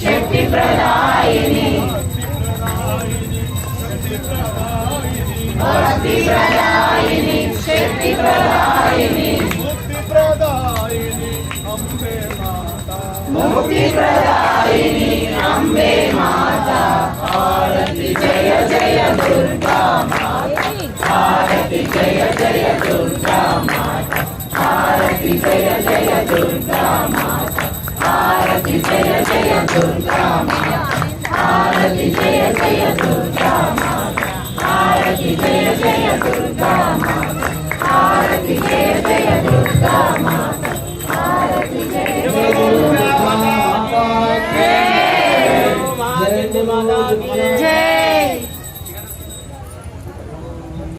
शक्ति प्रदायिनी भक्ति प्रदायिनी शक्ति प्रदायिनी मुक्ति प्रदायिनी अम्बे माता आरती जय जय दुर्गा माता आरती जय जय दुर्गा माता आरती जय जय दुर्गा माता आरती जय जय दुर्गा माता आरती जय जय दुर्गा माता आरती जय जय दुर्गा माता आरती जय जय दुर्गा माता।